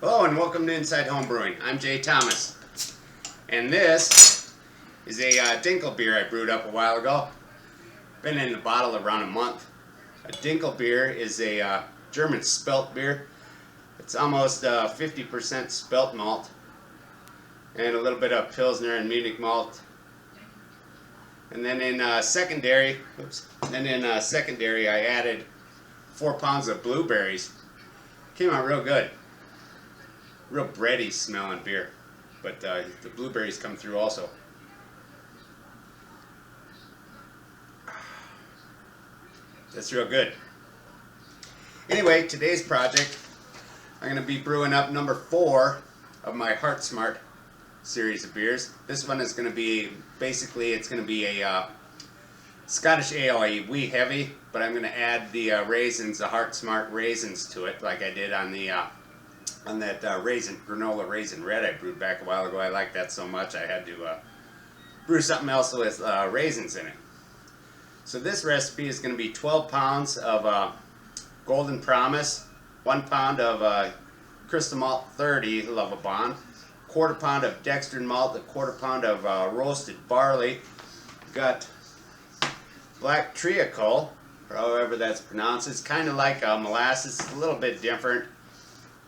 Hello and welcome to Inside Home Brewing. I'm Jay Thomas, and this is a Dinkel beer I brewed up a while ago. Been in the bottle around a month. A Dinkel beer is a German spelt beer. It's almost 50% spelt malt and a little bit of Pilsner and Munich malt. And then in secondary, I added 4 pounds of blueberries. Came out real good. Real bready smelling beer, but the blueberries come through also. That's real good. Anyway, today's project, I'm going to be brewing up number 4 of my Heart Smart series of beers. This one is going to be, basically it's going to be a Scottish ale, a wee heavy, but I'm going to add the raisins, the Heart Smart raisins to it, like I did on the on that granola raisin red I brewed back a while ago. I like that so much I had to brew something else with raisins in it. So this recipe is going to be 12 pounds of Golden Promise, 1 pound of Crystal Malt 30 Lovibond, 1/4 pound of dextrin malt, 1/4 pound of roasted barley. Got black treacle, or however that's pronounced. It's kind of like molasses, a little bit different.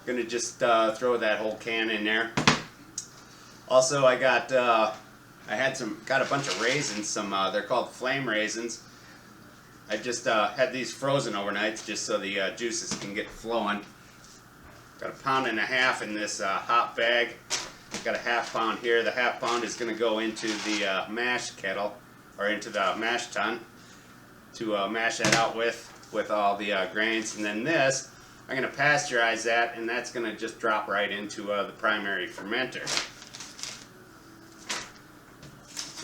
Gonna just throw that whole can in there. Also, I got got a bunch of raisins. They're called flame raisins. I just had these frozen overnight just so the juices can get flowing. Got 1.5 pounds in this hop bag. Got a 1/2 pound here. The 1/2 pound is gonna go into the mash kettle, or into the mash tun, to mash that out with all the grains. And then this, I'm going to pasteurize that, and that's going to just drop right into the primary fermenter.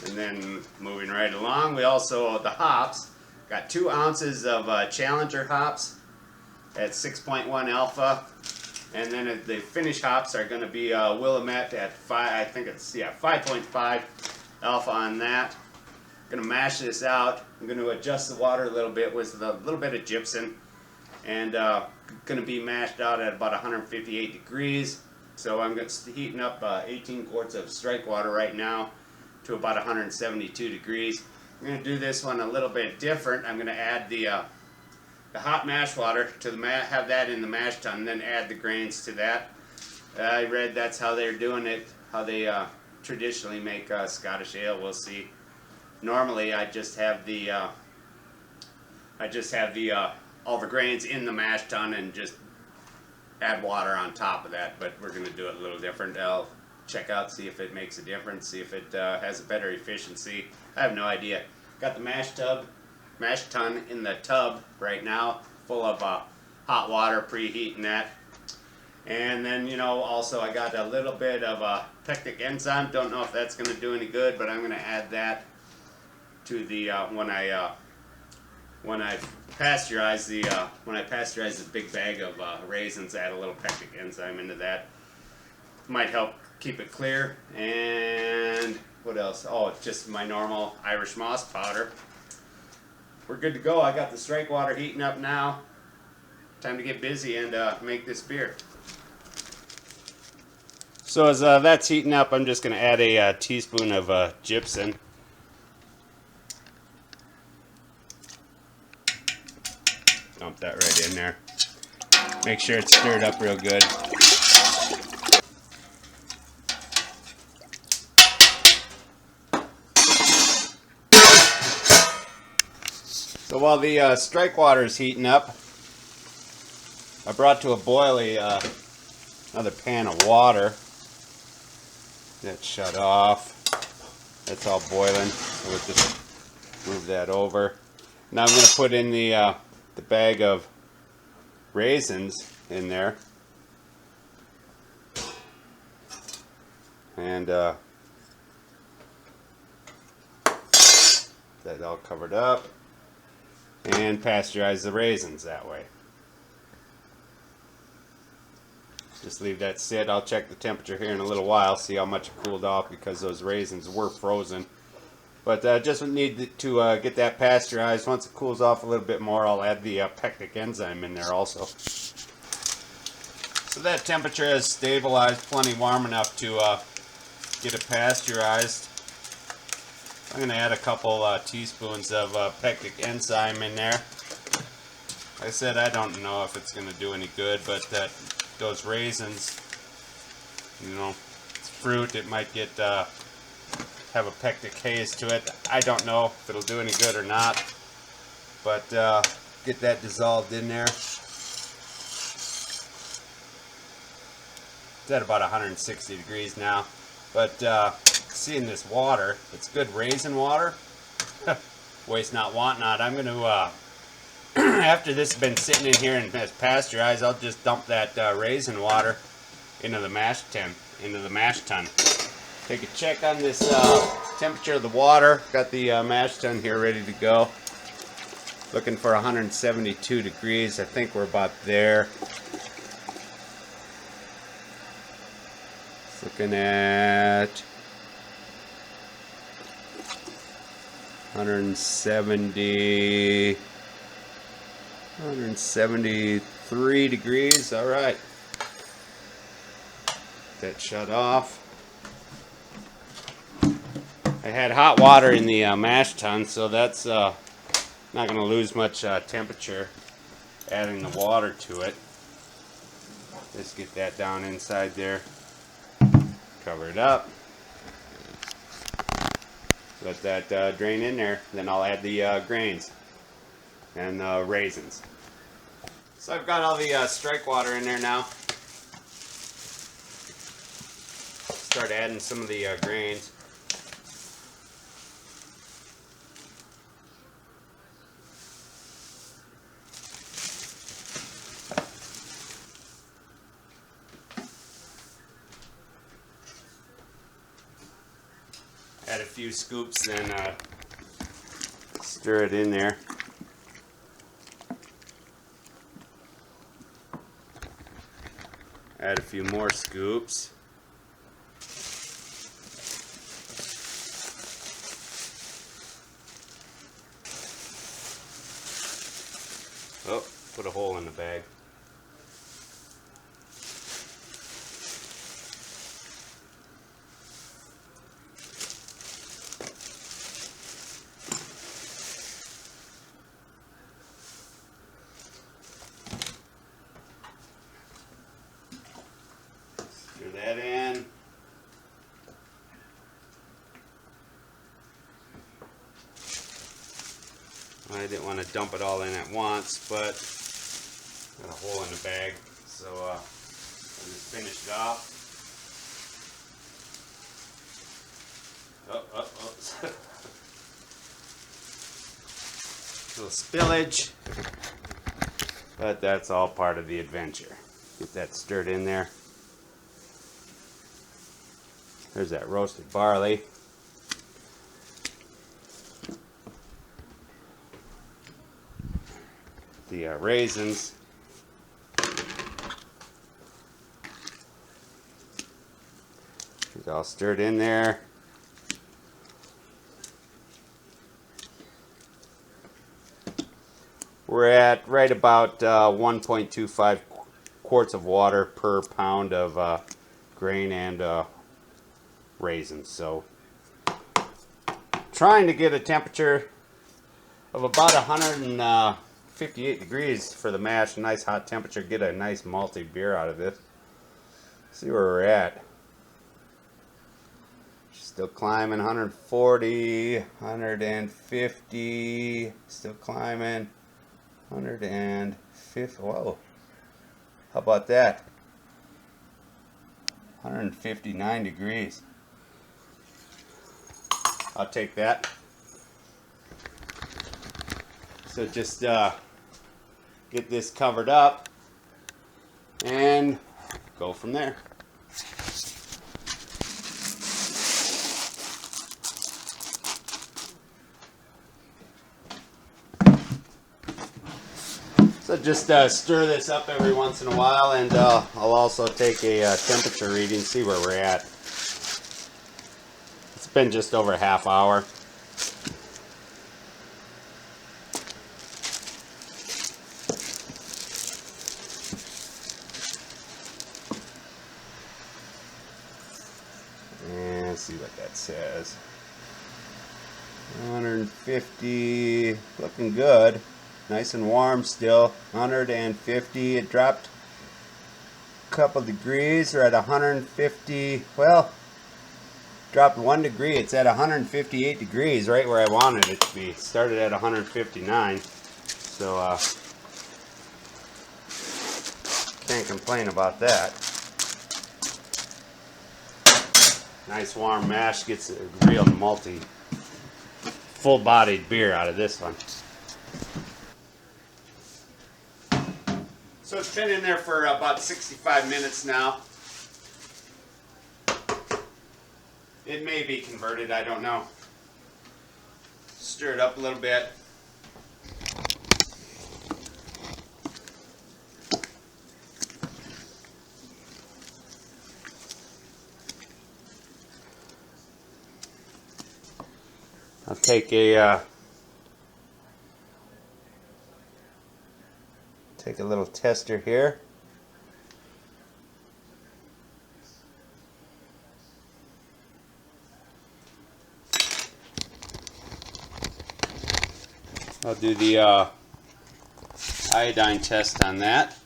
And then moving right along, we also, the hops, got 2 ounces of Challenger hops at 6.1 alpha, and then the finish hops are going to be Willamette at 5.5 alpha on that. I'm going to mash this out. I'm going to adjust the water a little bit with a little bit of gypsum, and going to be mashed out at about 158 degrees. So I'm heating up 18 quarts of strike water right now to about 172 degrees. I'm going to do this one a little bit different. I'm going to add the hot mash water to have that in the mash tun, and then add the grains to that. I read that's how they're doing it, how they traditionally make Scottish ale. We'll see. Normally I just have the all the grains in the mash tun and just add water on top of that, but we're going to do it a little different. I'll check out, see if it makes a difference, see if it has a better efficiency. I have no idea. Got the mash tun in the tub right now, full of hot water, preheating that. And then, you know, also I got a little bit of pectic enzyme. Don't know if that's going to do any good, but I'm going to add that to the when I pasteurize the big bag of raisins. Add a little pectic enzyme into that. Might help keep it clear. And what else? Oh, it's just my normal Irish moss powder. We're good to go. I got the strike water heating up now. Time to get busy and make this beer. So as that's heating up, I'm just going to add a teaspoon of gypsum. Dump that right in there. Make sure it's stirred up real good. So while the strike water is heating up, I brought to a boil another pan of water. That's shut off. That's all boiling. So we'll just move that over. Now I'm going to put in the bag of raisins in there, and that all covered up, and pasteurize the raisins that way. Just leave that sit. I'll check the temperature here in a little while, see how much it cooled off, because those raisins were frozen. But just need to get that pasteurized. Once it cools off a little bit more, I'll add the pectic enzyme in there also. So that temperature has stabilized plenty warm enough to get it pasteurized. I'm going to add a couple teaspoons of pectic enzyme in there. Like I said, I don't know if it's going to do any good, but those raisins, you know, it's fruit. It might get have a pectic haze to it. I don't know if it'll do any good or not, but get that dissolved in there. It's at about 160 degrees now, but seeing this water, it's good raisin water. Waste not, want not. I'm going to, after this has been sitting in here and has pasteurized, I'll just dump that raisin water into the mash tun. Take a check on this temperature of the water. Got the mash tun here ready to go. Looking for 172 degrees. I think we're about there. Looking at 173 degrees. All right. That shut off. I had hot water in the mash tun, so that's not going to lose much temperature adding the water to it. Let's get that down inside there. Cover it up. Let that drain in there. Then I'll add the grains and raisins. So I've got all the strike water in there now. Start adding some of the grains. Add a few scoops, then stir it in there. Add a few more scoops. Oh, put a hole in the bag. Stir that in. I didn't want to dump it all in at once, but got a hole in the bag, so I'll just finish it off. Oh. Little spillage, but that's all part of the adventure. Get that stirred in there. There's that roasted barley. The raisins. It's all stirred in there. We're at right about 1.25 quarts of water per pound of grain and raisins. So trying to get a temperature of about 158 degrees for the mash. A nice hot temperature. Get a nice malty beer out of this. See where we're at. Still climbing. 140, 150. Still climbing. 150. Whoa. How about that? 159 degrees. I'll take that. So just get this covered up and go from there. So just stir this up every once in a while, and I'll also take a temperature reading, see where we're at. It's been just over a half hour. what that says. 150, looking good. Nice and warm still. 150, it dropped a couple degrees. We're at 150, well, dropped 1 degree. It's at 158 degrees, right where I wanted it to be. Started at 159, so can't complain about that. Nice warm mash gets a real malty, full-bodied beer out of this one. So it's been in there for about 65 minutes now. It may be converted, I don't know. Stir it up a little bit. I'll take a little tester here. I'll do the iodine test on that.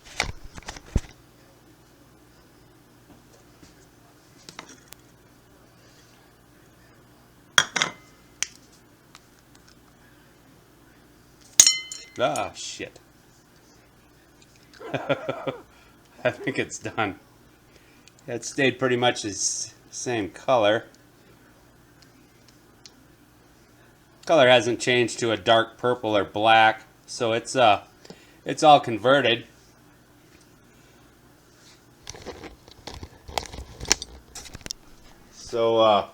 Ah, shit. I think it's done. It stayed pretty much the same color. Color hasn't changed to a dark purple or black, so it's all converted. So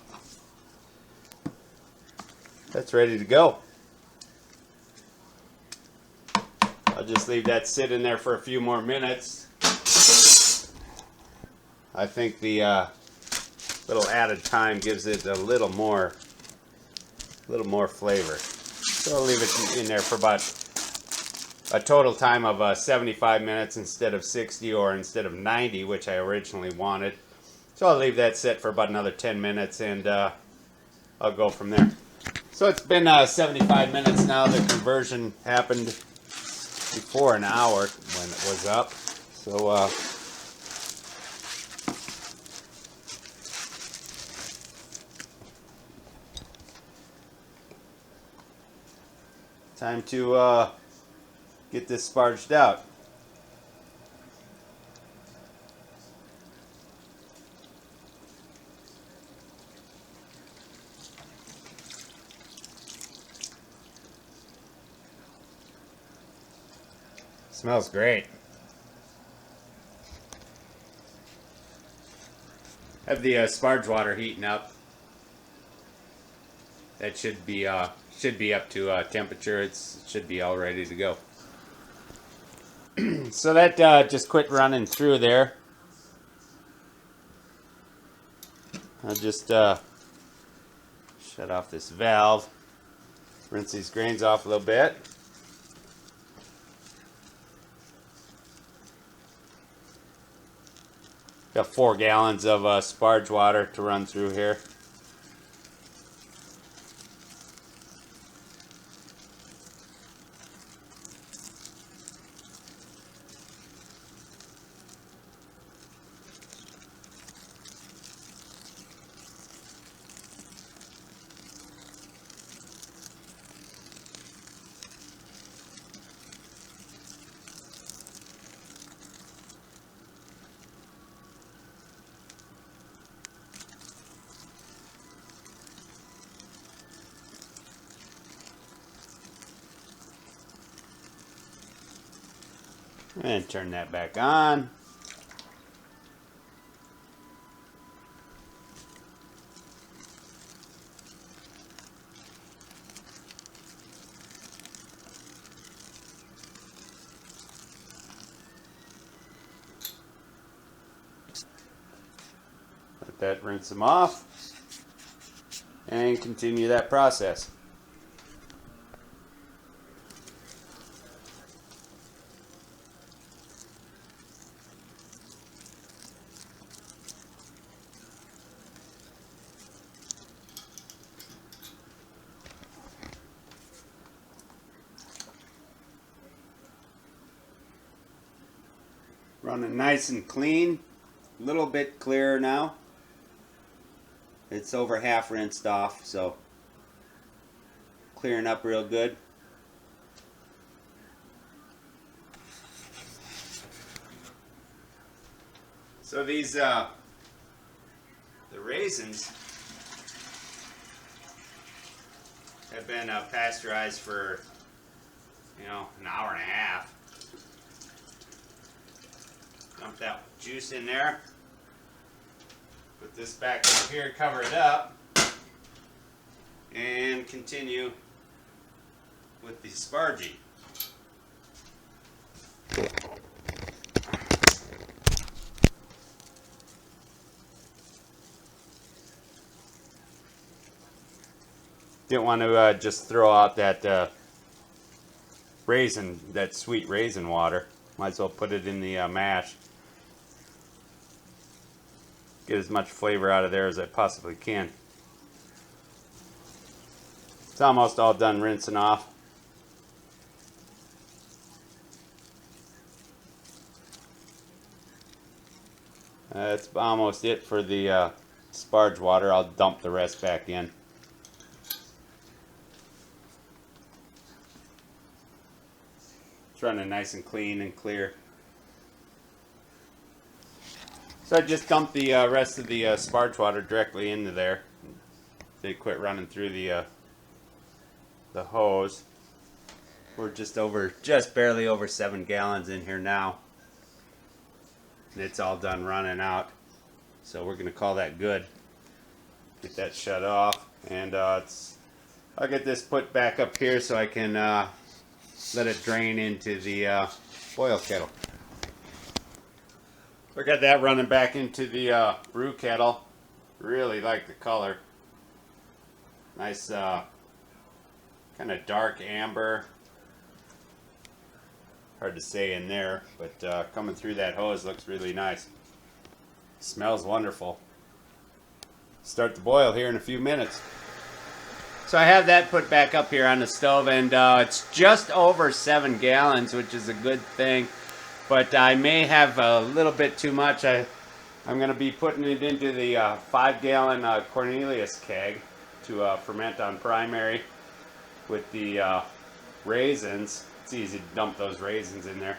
that's ready to go. I'll just leave that sit in there for a few more minutes. I think the little added time gives it a little more flavor. So I'll leave it in there for about a total time of 75 minutes instead of 60 or instead of 90, which I originally wanted. So I'll leave that set for about another 10 minutes and I'll go from there. So it's been 75 minutes now. The conversion happened before an hour when it was up. So time to get this sparged out. Smells great. Have the sparge water heating up. That should be up to temperature. It should be all ready to go. So that just quit running through there. I'll just shut off this valve. Rinse these grains off a little bit. Got 4 gallons of sparge water to run through here. And turn that back on. Let that rinse them off and continue that process. Running nice and clean. A little bit clearer now. It's over half rinsed off, so clearing up real good. So these the raisins have been pasteurized for, you know, an hour and a half. Dump that juice in there. Put this back over here, cover it up, and continue with the spargy. Didn't want to just throw out that raisin, that sweet raisin water. Might as well put it in the mash. Get as much flavor out of there as I possibly can. It's almost all done rinsing off. That's almost it for the sparge water. I'll dump the rest back in. It's running nice and clean and clear. So I just dumped the rest of the sparge water directly into there. They quit running through the hose. We're just barely over 7 gallons in here now. And it's all done running out. So we're gonna call that good. Get that shut off, and I'll get this put back up here so I can let it drain into the boil kettle. We got that running back into the brew kettle. Really like the color. Nice kind of dark amber. Hard to say in there, but coming through that hose looks really nice. Smells wonderful. Start the boil here in a few minutes. So I have that put back up here on the stove, and it's just over 7 gallons, which is a good thing. But I may have a little bit too much. I'm going to be putting it into the 5-gallon Cornelius keg to ferment on primary with the raisins. It's easy to dump those raisins in there.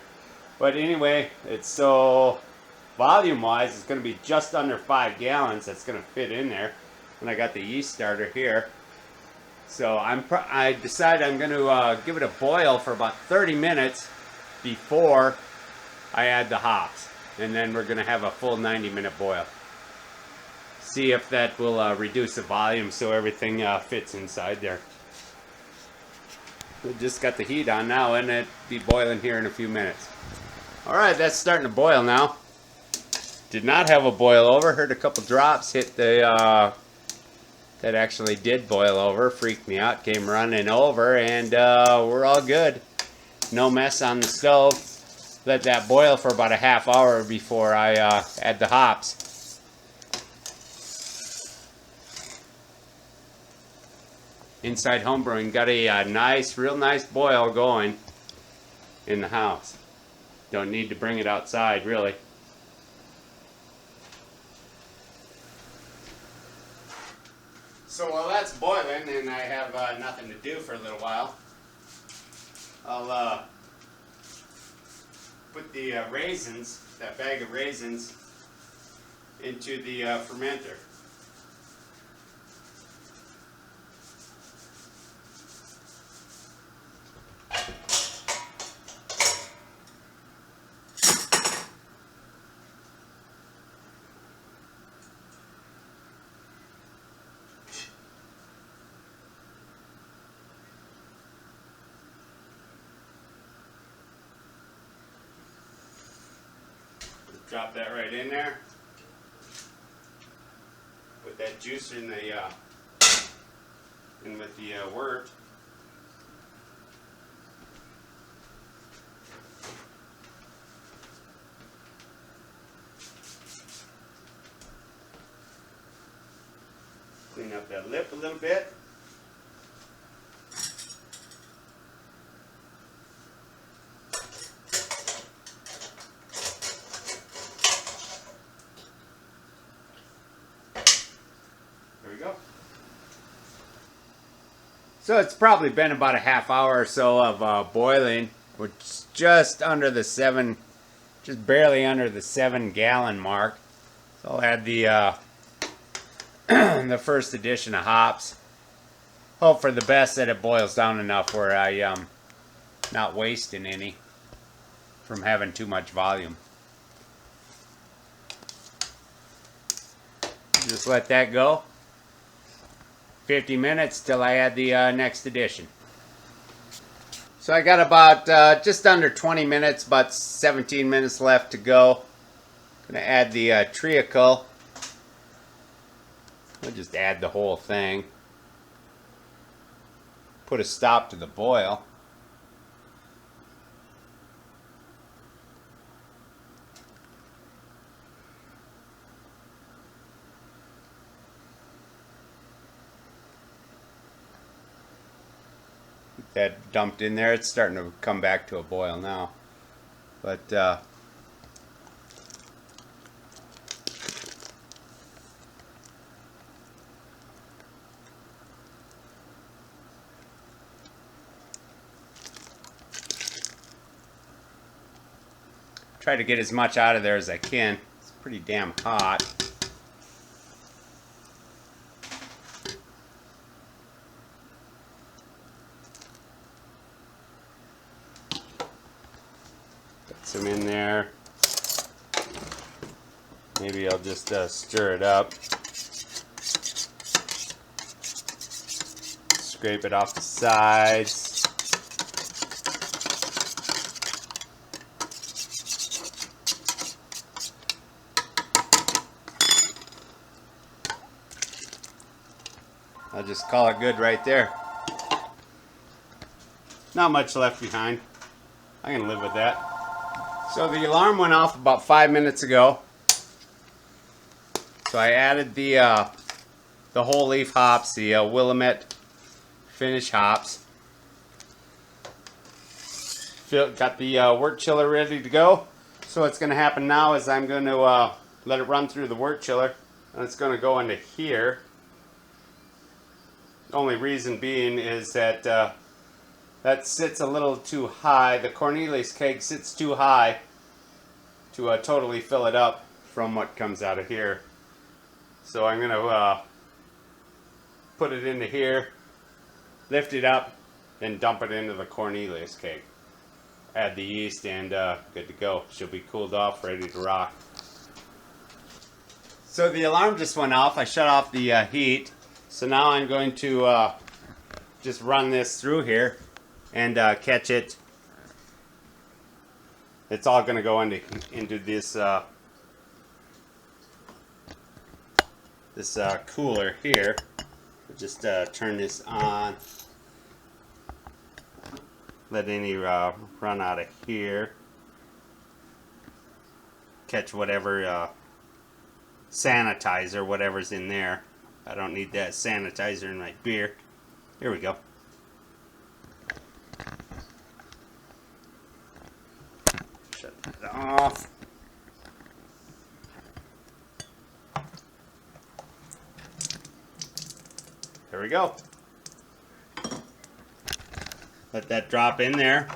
But anyway, it's so volume-wise, it's going to be just under 5 gallons that's going to fit in there. And I got the yeast starter here. So I decided I'm going to give it a boil for about 30 minutes before I add the hops, and then we're going to have a full 90-minute boil. See if that will reduce the volume so everything fits inside there. We just got the heat on now, and it'll be boiling here in a few minutes. Alright, that's starting to boil now. Did not have a boil over. Heard a couple drops hit the... that actually did boil over. Freaked me out. Came running over, and we're all good. No mess on the stove. Let that boil for about a half hour before I add the hops. Inside homebrewing, got a nice, real nice boil going in the house. Don't need to bring it outside, really. So while that's boiling and I have nothing to do for a little while, I'll put the raisins, that bag of raisins, into the fermenter. Drop that right in there. Put that juice in the in with the wort. Clean up that lip a little bit. So it's probably been about a half hour or so of boiling. We're just under the just barely under the 7-gallon mark. So I'll add the the first addition of hops. Hope for the best that it boils down enough where I not wasting any from having too much volume. Just let that go. 50 minutes till I add the next addition. So I got about just under 20 minutes, about 17 minutes left to go. Gonna add the treacle. I'll just add the whole thing. Put a stop to the boil. That dumped in there. It's starting to come back to a boil now. But try to get as much out of there as I can. It's pretty damn hot. Some in there. Maybe I'll just stir it up. Scrape it off the sides. I'll just call it good right there. Not much left behind. I can live with that. So the alarm went off about 5 minutes ago. So I added the whole leaf hops, the Willamette finish hops. Got the wort chiller ready to go. So what's going to happen now is I'm going to let it run through the wort chiller, and it's going to go into here. The only reason being is that that sits a little too high. The Cornelius keg sits too high to totally fill it up from what comes out of here. So I'm going to put it into here, lift it up, then dump it into the Cornelius keg. Add the yeast and good to go. She'll be cooled off, ready to rock. So the alarm just went off. I shut off the heat. So now I'm going to just run this through here and catch it. It's all going to go into this cooler here. Just turn this on. Let any run out of here. Catch whatever sanitizer, whatever's in there. I don't need that sanitizer in my beer. Here we go. Shut that off. There we go. Let that drop in there.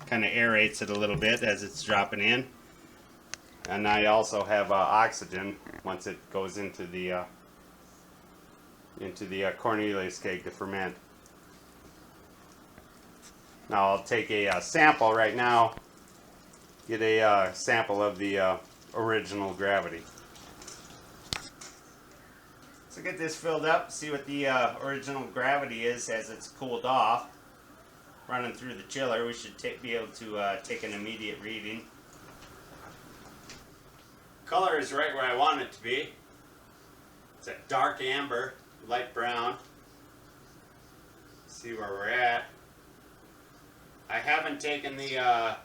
Kind of aerates it a little bit as it's dropping in. And I also have oxygen once it goes into the Cornelius keg to ferment. Now I'll take a sample right now. Get a sample of the original gravity. So get this filled up. See what the original gravity is as it's cooled off. Running through the chiller, we should be able to take an immediate reading. Color is right where I want it to be. It's a dark amber, light brown. See where we're at. I haven't taken the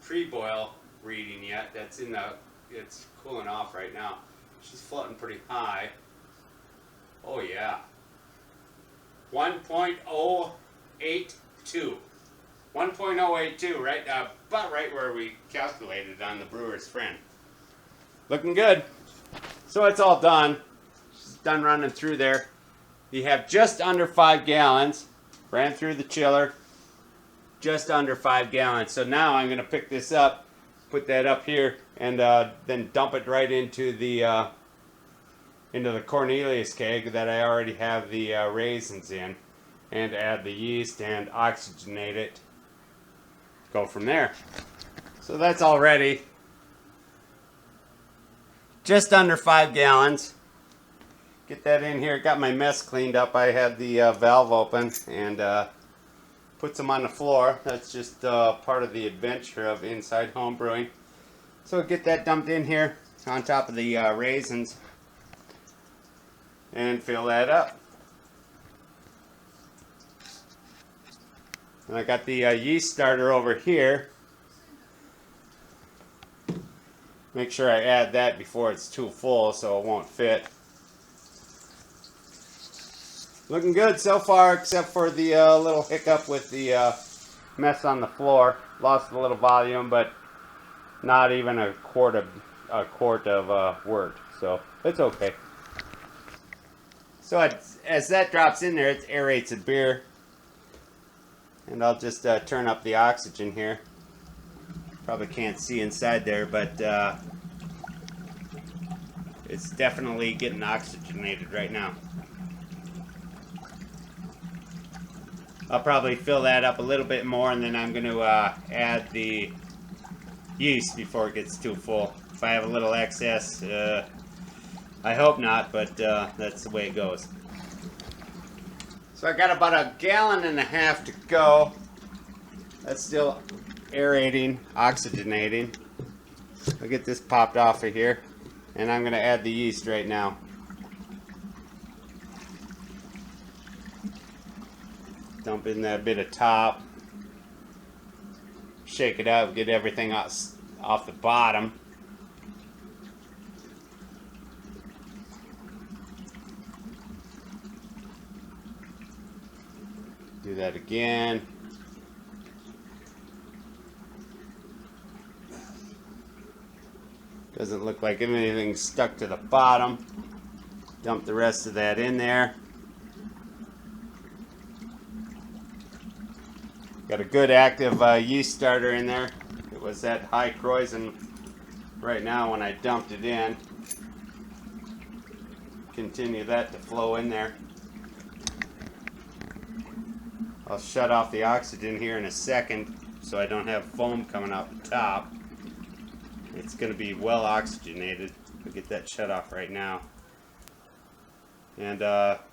pre-boil reading yet. That's in the, it's cooling off right now. She's floating pretty high. Oh yeah. 1.082. 1.082, right, about right where we calculated on the brewer's friend. Looking good. So it's all done. She's done running through there. You have just under 5 gallons. Ran through the chiller. Just under 5 gallons. So now I'm going to pick this up, put that up here, and then dump it right into the Cornelius keg that I already have the raisins in, and add the yeast and oxygenate it. Go from there. So that's all ready. Just under 5 gallons. Get that in here. Got my mess cleaned up. I had the valve open and put some on the floor. That's just part of the adventure of inside home brewing. So get that dumped in here on top of the raisins and fill that up. And I got the yeast starter over here. Make sure I add that before it's too full so it won't fit. Looking good so far, except for the little hiccup with the mess on the floor. Lost a little volume, but not even a quart of wort, so it's okay. So as that drops in there, it aerates the beer. And I'll just turn up the oxygen here. Probably can't see inside there, but it's definitely getting oxygenated right now. I'll probably fill that up a little bit more, and then I'm going to add the yeast before it gets too full. If I have a little excess, I hope not, but that's the way it goes. So I got about 1.5 gallons to go. That's still aerating, oxygenating. I'll get this popped off of here, and I'm going to add the yeast right now. Dump in that bit of top. Shake it out, get everything off the bottom. Do that again. Doesn't look like anything's stuck to the bottom. Dump the rest of that in there. Got a good active yeast starter in there. It was at high Kreuzen right now when I dumped it in. Continue that to flow in there. I'll shut off the oxygen here in a second so I don't have foam coming out the top. It's going to be well oxygenated. I'll get that shut off right now. And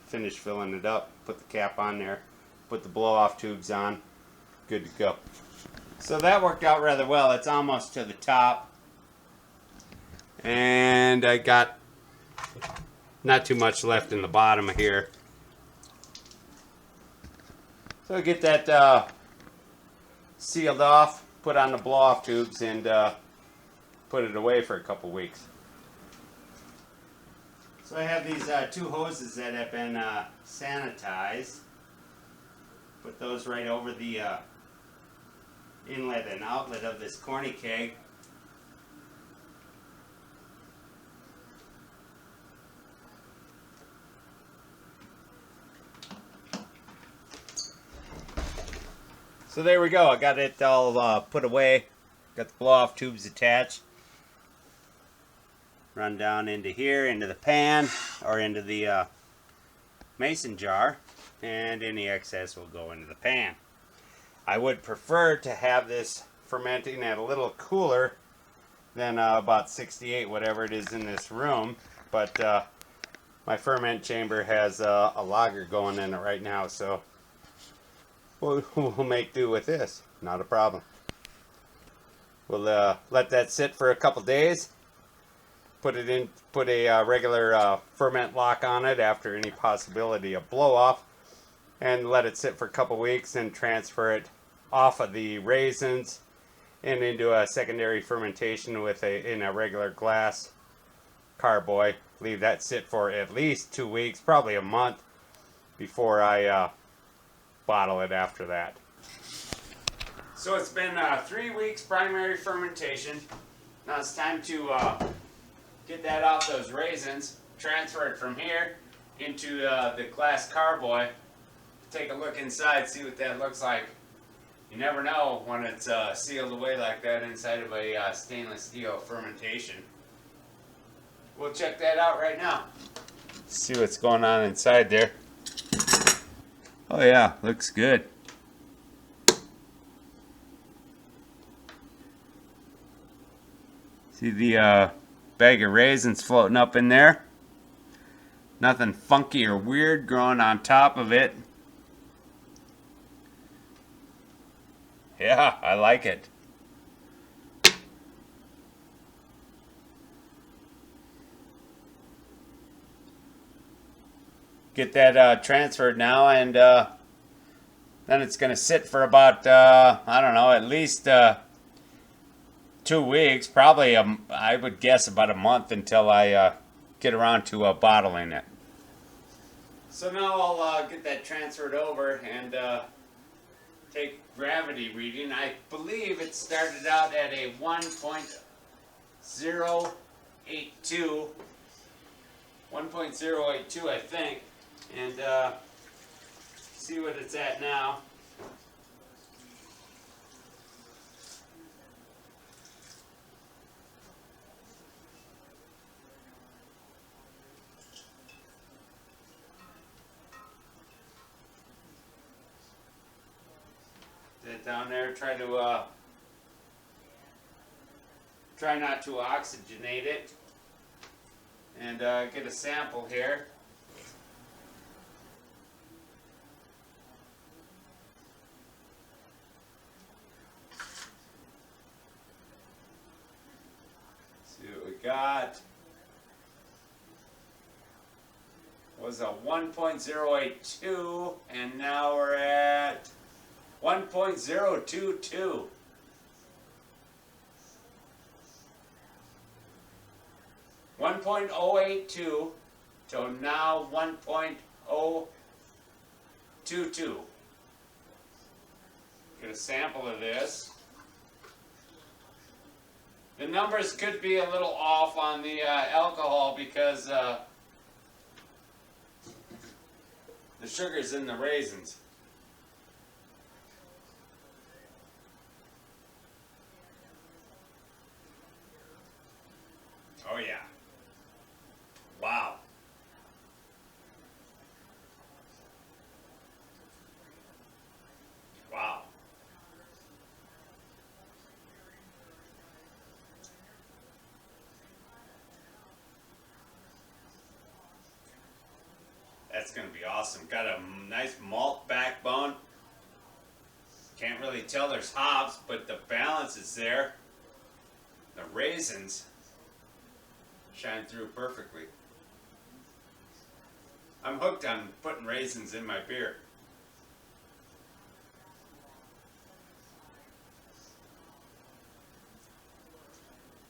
finish filling it up. Put the cap on there. Put the blow-off tubes on. Good to go. So that worked out rather well. It's almost to the top. And I got not too much left in the bottom here. So get that sealed off, put on the blow-off tubes, and put it away for a couple weeks. So I have these 2 hoses that have been sanitized. Put those right over the inlet and outlet of this corny keg. So there we go. I got it all put away. Got the blow-off tubes attached. Run down into here, into the pan, or into the mason jar, and any excess will go into the pan. I would prefer to have this fermenting at a little cooler than about 68, whatever it is in this room, but my ferment chamber has a lager going in it right now, so we'll make do with this. Not a problem. We'll let that sit for a couple days. Put a regular ferment lock on it after any possibility of blow off, and let it sit for a couple weeks, and transfer it off of the raisins and into a secondary fermentation in a regular glass carboy. Leave that sit for at least 2 weeks, probably a month, before I bottle it after that. So it's been 3 weeks primary fermentation. Now it's time to get that off those raisins, transfer it from here, into the glass carboy. Take a look inside, see what that looks like. You never know when it's sealed away like that inside of a stainless steel fermentation. We'll check that out right now. See what's going on inside there. Oh yeah, looks good. See the bag of raisins floating up in there. Nothing funky or weird growing on top of it. Yeah, I like it. Get that transferred now, and then it's going to sit for about, I don't know, at least 2 weeks. Probably, I would guess about a month until I get around to bottling it. So now I'll get that transferred over and take gravity reading. I believe it started out at a 1.082, 1.082 I think, and see what it's at now. That down there, try not to oxygenate it, and get a sample here. See what we got. Was a 1.082, and now we're at 1.022. .082 to now 1.022. Get a sample of this. The numbers could be a little off on the alcohol because the sugar's in the raisins. Oh yeah. Wow. Wow. That's going to be awesome. Got a nice malt backbone. Can't really tell there's hops, but the balance is there. The raisins shine through perfectly. I'm hooked on putting raisins in my beer.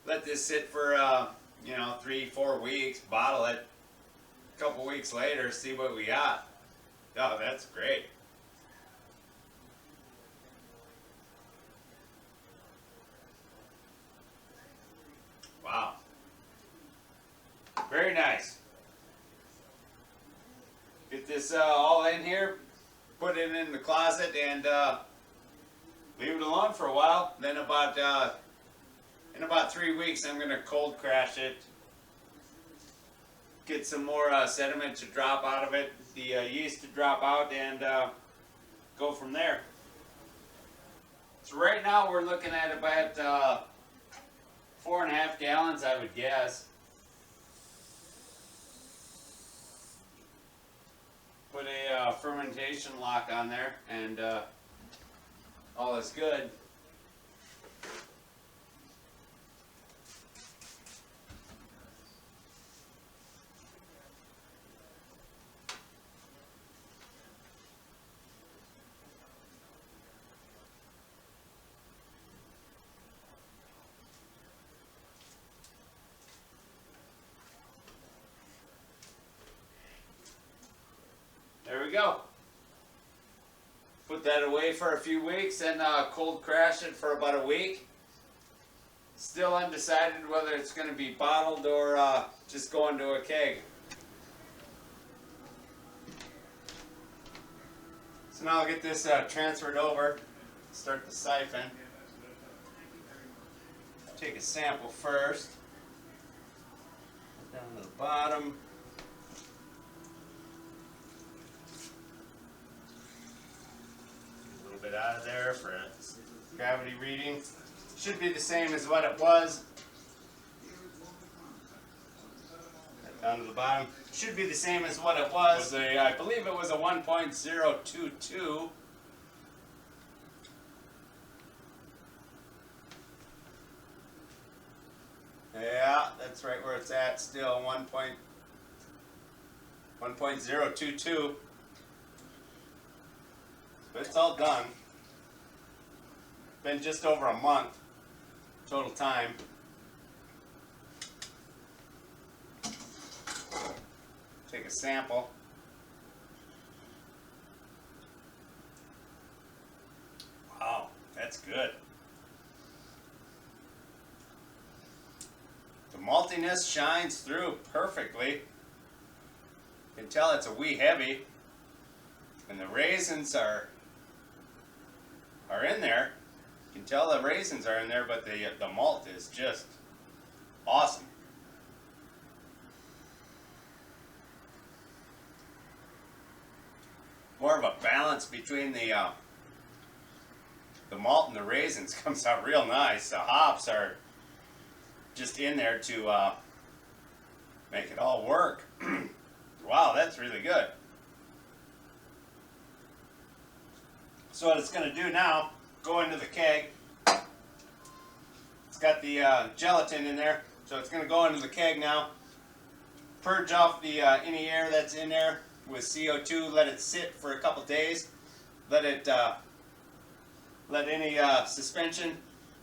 Let this sit for 3-4 weeks, bottle it. A couple weeks later, see what we got. Oh, that's great. Wow. Very nice. Get this all in here, put it in the closet, and leave it alone for a while. Then in about 3 weeks, I'm going to cold crash it. Get some more sediment to drop out of it, the yeast to drop out, and go from there. So right now we're looking at about 4.5 gallons, I would guess. Put a fermentation lock on there, and all is good. There we go. Put that away for a few weeks and cold crash it for about a week. Still undecided whether it's going to be bottled or just go into a keg. So now I'll get this transferred over. Start the siphon. Take a sample first. Down to the bottom. A little bit out of there for a gravity reading. Should be the same as what it was. Down to the bottom. Should be the same as what it was. I believe it was a 1.022. Yeah, that's right where it's at still, 1.022. But it's all done. Been just over a month total time. Take a sample. Wow, that's good. The maltiness shines through perfectly. You can tell it's a wee heavy. And the raisins are in there. You can tell the raisins are in there, but the malt is just awesome. More of a balance between the malt and the raisins comes out real nice. The hops are just in there to make it all work. Wow, that's really good. So what it's going to do now, go into the keg. It's got the gelatin in there, so it's going to go into the keg now. Purge off the any air that's in there with CO2. Let it sit for a couple days. Let it let any suspension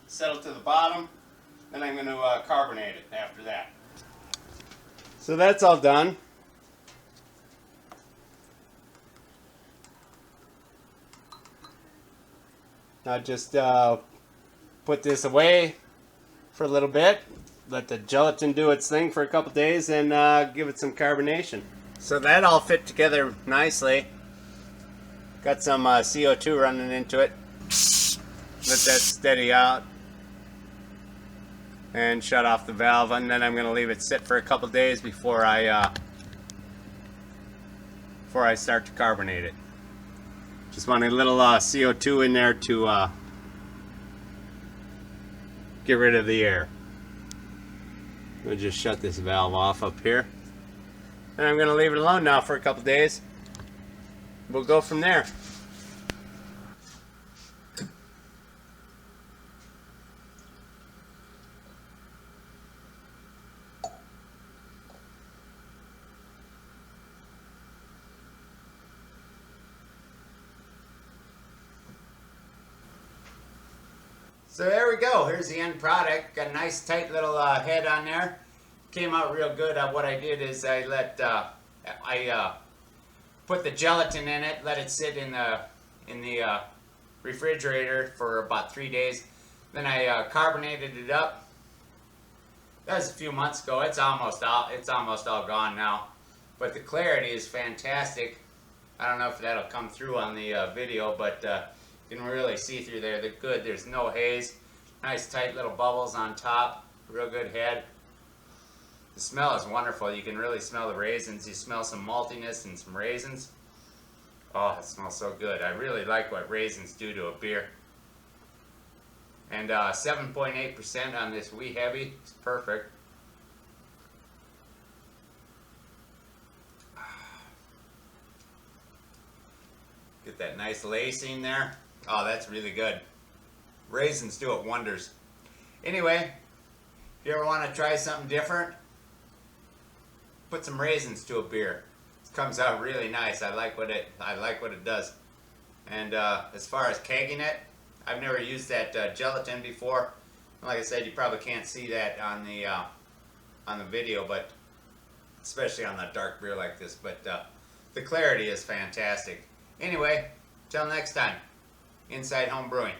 settle to the bottom. Then I'm going to carbonate it after that. So that's all done. Now just put this away for a little bit. Let the gelatin do its thing for a couple days and give it some carbonation. So that all fit together nicely. Got some CO2 running into it. Let that steady out. And shut off the valve, and then I'm going to leave it sit for a couple days before I start to carbonate it. Just want a little CO2 in there to get rid of the air. We'll just shut this valve off up here, and I'm going to leave it alone now for a couple days. We'll go from there. So there we go. Here's the end product. Got a nice tight little head on there. Came out real good. What I did is I put the gelatin in it, let it sit in the refrigerator for about 3 days. Then I carbonated it up. That was a few months ago. It's almost all gone now. But the clarity is fantastic. I don't know if that'll come through on the video, but you can really see through there. They're good. There's no haze. Nice tight little bubbles on top. Real good head. The smell is wonderful. You can really smell the raisins. You smell some maltiness and some raisins. Oh, it smells so good. I really like what raisins do to a beer. And 7.8% on this wee heavy. It's perfect. Get that nice lacing there. Oh, that's really good. Raisins do it wonders. Anyway, if you ever want to try something different, put some raisins to a beer. It comes out really nice. I like what it does. And as far as kegging it, I've never used that gelatin before. Like I said, you probably can't see that on the video, but especially on a dark beer like this. But the clarity is fantastic. Anyway, till next time, Inside Home Brewing.